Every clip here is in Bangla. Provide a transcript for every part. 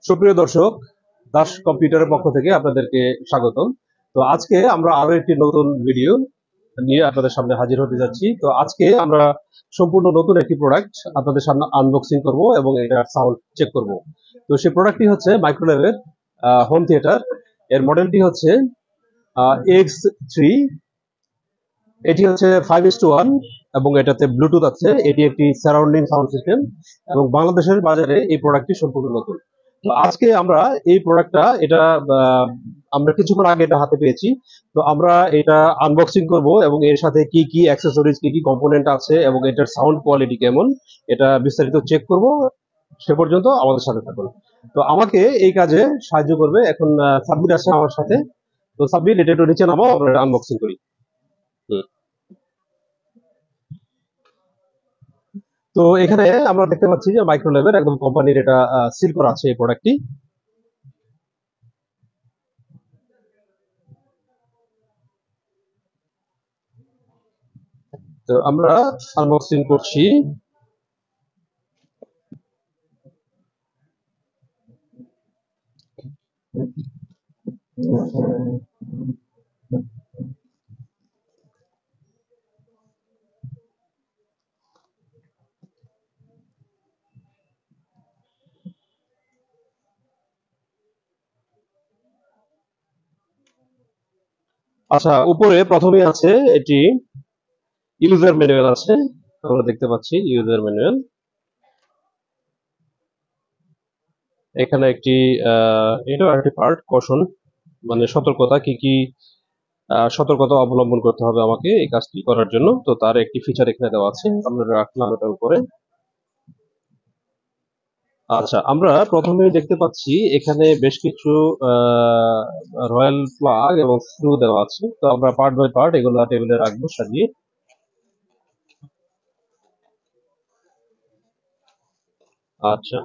সুপ্রিয় দর্শক, দাস কম্পিউটারের পক্ষ থেকে আপনাদেরকে স্বাগতম। তো আজকে আমরা আরো একটি নতুন ভিডিও নিয়ে আপনাদের সামনে হাজির হতে যাচ্ছি। তো আজকে আমরা সম্পূর্ণ নতুন একটি প্রোডাক্ট আপনাদের সামনে আনবক্সিং করব এবং এটার সাউন্ড চেক করব। তো সেই প্রোডাক্টটি হচ্ছে মাইক্রোওয়েভের হোম থিয়েটার। এর মডেলটি হচ্ছে X3। এটি হচ্ছে 5:1 এবং এটাতে ব্লুটুথ আছে। এটি একটি সারাউন্ডিং সাউন্ড সিস্টেম এবং বাংলাদেশের বাজারে এই প্রোডাক্টটি সম্পূর্ণ নতুন। তো আজকে আমরা এই প্রোডাক্টটা আমরা কিছুক্ষণ আগে এটা হাতে পেয়েছি। তো আমরা এটা আনবক্সিং করব এবং এর সাথে কি কি অ্যাক্সেসরিজ, কি কি কম্পোনেন্ট আছে এবং এটার সাউন্ড কোয়ালিটি কেমন, এটা বিস্তারিত চেক করব। সে পর্যন্ত আমাদের সাথে থাকুন। তো আমাকে এই কাজে সাহায্য করবে এখন সাব্বির আছে আমার সাথে। তো সাব্বির, এটা একটু নিচে নামাও, আমরা আনবক্সিং করি। হুম। তো এখানে আমরা দেখতে পাচ্ছি যে মাইক্রোওয়েভের একদম কোম্পানির এটা সিল করা আছে এই প্রোডাক্টটি। তো আমরা আনবক্সিং করছি। আচ্ছা, উপরে প্রথমে আছে এটি ইউজার ম্যানুয়াল আছে। আমরা দেখতে পাচ্ছি ইউজার ম্যানুয়াল। এখানে একটি এটাও একটি পার্ট কশন, মানে সতর্কতা, কি কি সতর্কতা অবলম্বন করতে হবে আমাকে এই কাজটি করার জন্য। তো তার একটি ফিচার এখানে দেওয়া আছে, আমরা রাখলাম এটার উপরে। আচ্ছা, আমরা প্রথমে দেখতে পাচ্ছি এখানে বেশ কিছু রয়্যাল প্লাগ এবং স্ক্রু দেওয়া আছে। তো আমরা পার্ট বাই পার্ট এগুলো টেবিলে রাখবো সাজিয়ে। আচ্ছা,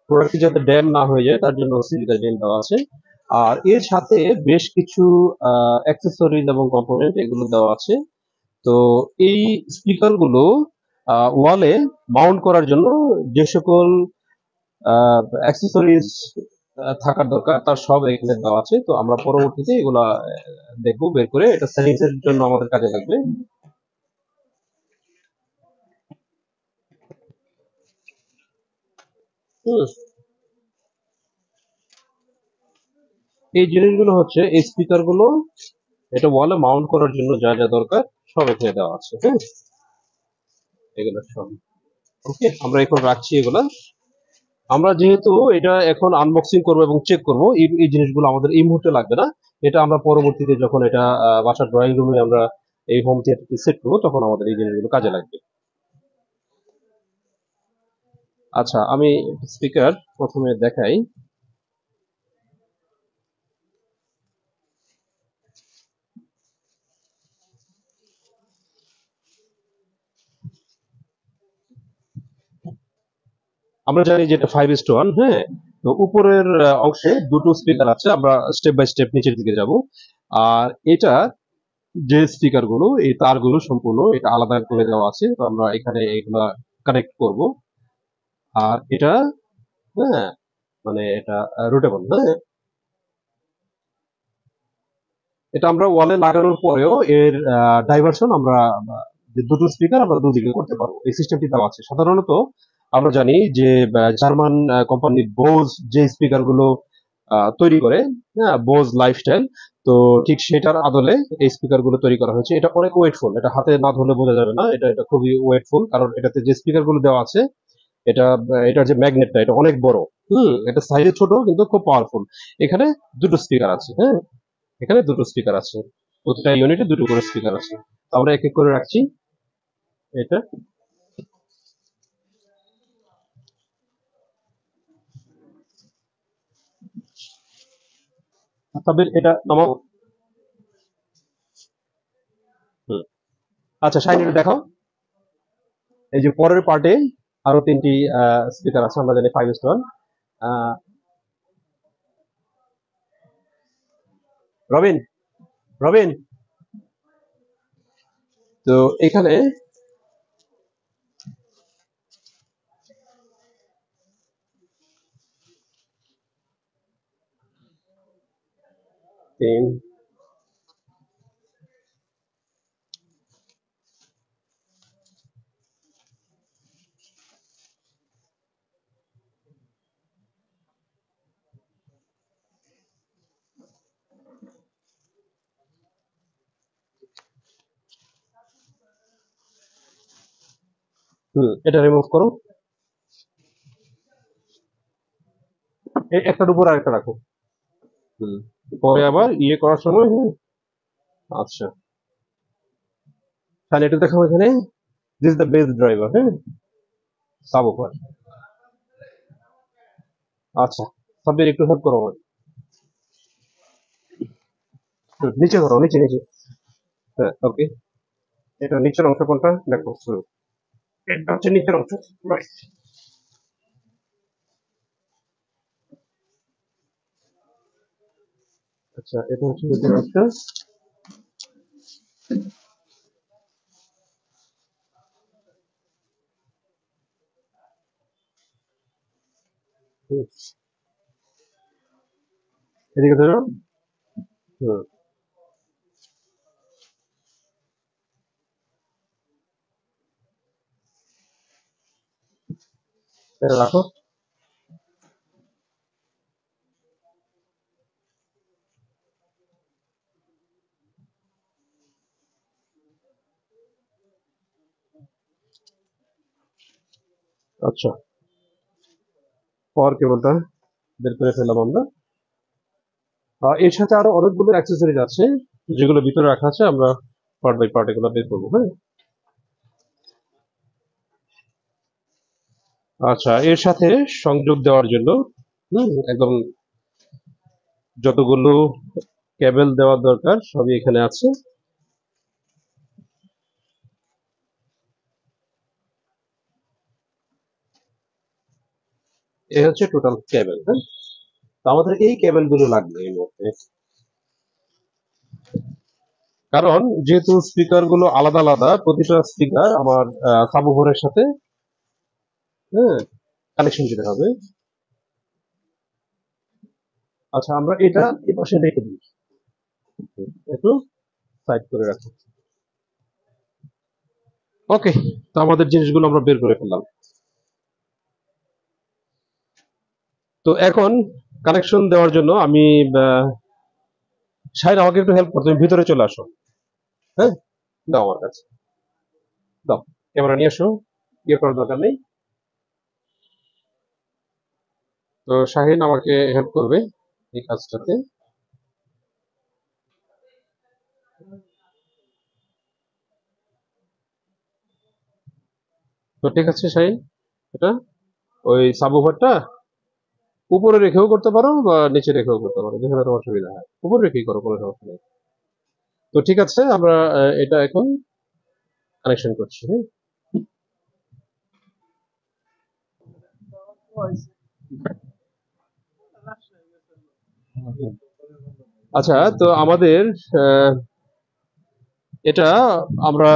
প্রোডাক্টটি যাতে ড্যাম না হয়ে যায় তার জন্য সিলিকা জেল দেওয়া আছে। আর এর সাথে বেশ কিছু অ্যাক্সেসরিজ এবং কম্পোনেন্ট এগুলো দেওয়া আছে। তো এই স্পিকার গুলো ওয়ালে মাউন্ট করার জন্য যে সকল অ্যাক্সেসরিজ থাকার দরকার তার সব এখানে দেওয়া আছে। তো আমরা পরবর্তীতে এগুলা দেখবো বের করে, এটা সেটিংস এর জন্য আমাদের কাজে লাগবে। হুম। এই জিনিসগুলো হচ্ছে এই স্পিকার গুলো, এটা ওয়ালে মাউন্ট করার জন্য যা যা দরকার সব এখানে দেওয়া আছে। হ্যাঁ, এগুলো সব ওকে। আমরা এখন রাখছি এগুলা। আমরা যেহেতু এটা এখন আনবক্সিং করব এবং চেক করব, এই জিনিসগুলো আমাদের এই মুহূর্তে লাগবে না। এটা আমরা পরবর্তীতে যখন এটা বাসার ড্রয়িং রুমে আমরা এই হোম থিয়েটারটি সেট করবো তখন আমাদের এই জিনিসগুলো কাজে লাগবে। আচ্ছা, আমি স্পিকার প্রথমে দেখাই। আমরা জানি যে এটা 5:1। হ্যাঁ, তো উপরের অংশে দুটো স্পিকার আছে। আমরা স্টেপ বাই স্টেপ নিচের দিকে যাব। আর এটা যে স্পিকার গুলো, এই তারগুলো সম্পূর্ণ এটা আলাদা করে দেওয়া আছে। তো আমরা এখানে এগুলা কানেক্ট করব। আর এটা, হ্যাঁ, মানে এটা রুটেবল। হ্যাঁ, এটা আমরা ওয়ালে লাগানোর পরেও এর ডাইভারশন আমরা যে দুটো স্পিকার আমরা দুদিকে করতে পারবো, এই সিস্টেমটি দেওয়া আছে। সাধারণত আমরা জানি যে জার্মান কোম্পানি বোজ যে স্পিকার গুলো তৈরি করে, হ্যাঁ, বোজ লাইফস্টাইল, তো ঠিক সেটার আদলে এই স্পিকার গুলো তৈরি করা হয়েছে। এটা অনেক ওয়েটফুল, এটা হাতে না ধরলে বোঝা যাবে না, এটা খুবই ওয়েটফুল, কারণ এটাতে যে স্পিকার গুলো দেওয়া আছে, এটা এটার যে ম্যাগনেটটা এটা অনেক বড়। এটা সাইজে ছোট কিন্তু খুব পাওয়ারফুল। এখানে দুটো স্পিকার আছে। হ্যাঁ, এখানে দুটো স্পিকার আছে, প্রতিটা ইউনিটে দুটো করে স্পিকার আছে। তো আমরা এক এক করে রাখছি এটা। তবে এটা নামাও। হুম। আচ্ছা, শাইন, এটা দেখাও। এই যে পরের পার্টে আরো তিনটি স্পিকার আছে, আমরা জানি 5:1। রবিন, রবিন, তো এখানে তিন। এটা রিমুভ করো। একটার উপর আরেকটা রাখো। হুম। পরে আবার ইয়ে করার সময়, হ্যাঁ। আচ্ছা, তাহলে এটা দেখাবো এখানে। দিস দ্য বেস ড্রাইভার, হ্যাঁ, সাব ওভার। আচ্ছা, সাব্বির একটু হেল্প করো আমাকে। নিচে ধরো, নিচে নিচে। হ্যাঁ, ওকে। এটা নিচের অংশ কোনটা দেখো। এটা হচ্ছে নিচের অংশ, রাইট। আচ্ছা, এটা হচ্ছে নিচের অংশ। হুম, এদিকে ধরো। হুম, এটা রাখো। আচ্ছা, পাওয়ার কেবলটা বের করে ফেললাম আমরা। এর সাথে আরো অনেকগুলো অ্যাক্সেসরিজ আছে, যেগুলো ভিতরে রাখা আছে। আমরা পার্ট বাই পার্ট এগুলো বের করবো, হ্যাঁ। আচ্ছা, এর সাথে সংযোগ দেওয়ার জন্য একদম যতগুলো কেবল দেওয়ার দরকার সবই এখানে আছে। এই হচ্ছে টোটাল কেবল, হ্যাঁ। তো আমাদের এই কেবল গুলো লাগবে এই মুহূর্তে, কারণ যেহেতু স্পিকার গুলো আলাদা আলাদা, প্রতিটা স্পিকার আমার সাবওুফারের সাথে, হ্যাঁ, কানেকশন দিতে হবে। আচ্ছা, আমরা এটা এই পাশে রেখে দিই, একটু সাইড করে রাখি। ওকে, তো আমাদের জিনিসগুলো আমরা বের করে ফেললাম। তো এখন কানেকশন দেওয়ার জন্য আমি শাহিন, আমাকে একটু হেল্প করো, তুমি ভিতরে চলে আসো। হ্যাঁ, দাও আমার কাছে, দাও। ক্যামেরা নিয়ে আসো, ইয়ে করার দরকার নেই। তো শাহিন আমাকে হেল্প করবে এই কাজটাতে। তো ঠিক আছে শাহিন, এটা ওই সাবওুফারটা উপরে রেখেও করতে পারো বা নিচে রেখেও করতে পারো, যেখানে তোমার সুবিধা হয়। উপরে রেখেই করো, কোনো সমস্যা নেই। তো ঠিক আছে, আমরা এটা এখন কানেকশন করছি, হ্যাঁ। আচ্ছা, তো আমাদের আহ, এটা আমরা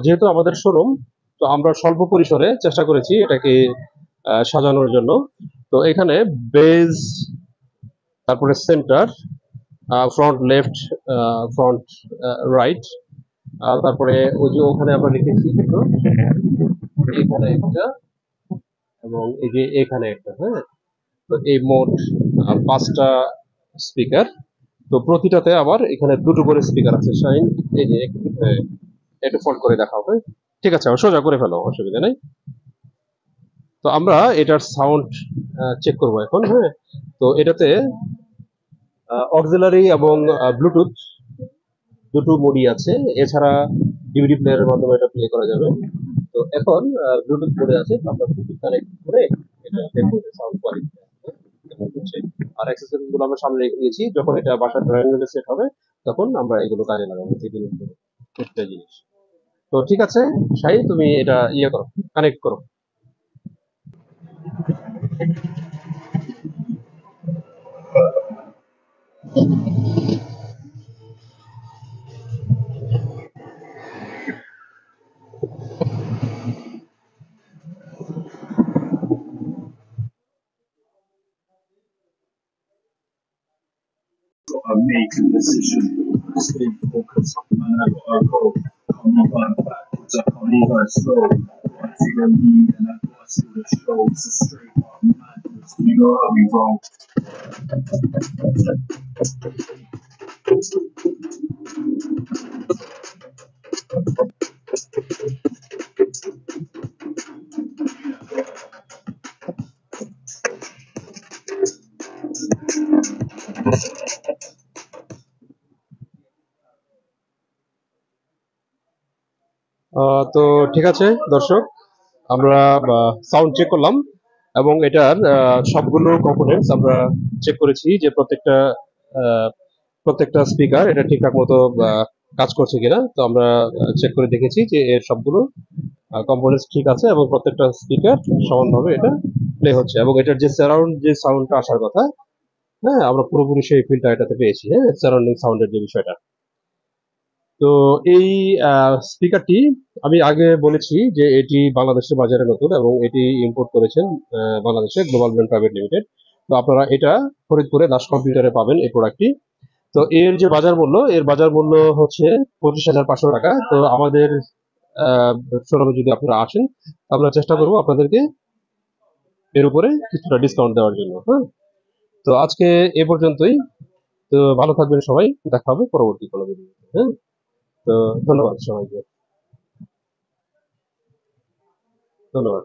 যেহেতু আমাদের শোরুম, তো আমরা স্বল্প পরিসরে চেষ্টা করেছি এটাকে সাজানোর জন্য। তো এখানে বেজ, তারপরে centre, front left, front right, তারপরে ওই যে ওখানে আমরা লিখেছি দুটো, এখানে একটা এবং এই যে এখানে একটা, হ্যাঁ। তো এই মোট পাঁচটা স্পিকার। তো প্রতিটাতে আবার এখানে দুটো করে স্পিকার আছে শাইন। এই যে একটু ফোল্ড করে দেখা হবে। ঠিক আছে, সোজা করে ফেলো, অসুবিধা নেই। তো আমরা এটার সাউন্ড চেক করব এখন, হ্যাঁ। তো এটাতে অক্সিলারি এবং ব্লুটুথ দুটো মোডই আছে। এছাড়া ডিভিডি প্লেয়ারের মাধ্যমে এটা প্লে করা যাবে। তো এখন ব্লুটুথ মোডে আছে, তো আমরা ব্লুটুথ কানেক্ট করে এটা দেখবো সাউন্ড কোয়ালিটি কেমন হচ্ছে। আর অ্যাক্সেসরিজ গুলো আমরা সামনে রেখে দিয়েছি, যখন এটা বাসার ড্রয়িং রুমে সেট হবে তখন আমরা এগুলো কাজে লাগাবো, এই জিনিসগুলো, প্রত্যেকটা জিনিস। তো ঠিক আছে শাহি, তুমি এটা ইয়ে করো, কানেক্ট করো। make a decision. Stay focused, man. I gotta go. Come on backwards, I can't even slow. I take a lead and I gotta see the show. It's a straight up madness. You know how we roll. তো ঠিক আছে দর্শক, আমরা সাউন্ড চেক করলাম এবং এটার সবগুলো কম্পোনেন্টস আমরা চেক করেছি যে প্রত্যেকটা স্পিকার এটা ঠিকঠাক মতো কাজ করছে কিনা। তো আমরা চেক করে দেখেছি যে এর সবগুলো কম্পোনেন্টস ঠিক আছে এবং প্রত্যেকটা স্পিকার সমানভাবে এটা প্লে হচ্ছে এবং এটার যে সারাউন্ড যে সাউন্ডটা আসার কথা, হ্যাঁ, আমরা পুরোপুরি সেই ফিলটা এটাতে পেয়েছি, হ্যাঁ, সারাউন্ডিং সাউন্ডের যে বিষয়টা। তো এই স্পিকারটি আমি আগে বলেছি যে এটি বাংলাদেশের বাজারে নতুন এবং এটি ইম্পোর্ট করেছেন বাংলাদেশে গ্লোবাল ব্র্যান্ড প্রাইভেট লিমিটেড। তো আপনারা এটা ফরিদপুরে দাস কম্পিউটারে পাবেন এই প্রোডাক্টটি। তো এর যে বাজার মূল্য হচ্ছে 25,500 টাকা। তো আমাদের শোরুমে যদি আপনারা আসেন, আমরা চেষ্টা করবো আপনাদেরকে এর উপরে কিছুটা ডিসকাউন্ট দেওয়ার জন্য। হ্যাঁ, তো আজকে এ পর্যন্তই। তো ভালো থাকবেন সবাই, দেখা হবে পরবর্তী কোনো ভিডিওতে। হ্যাঁ, তো ধন্যবাদ সবাইকে, ধন্যবাদ।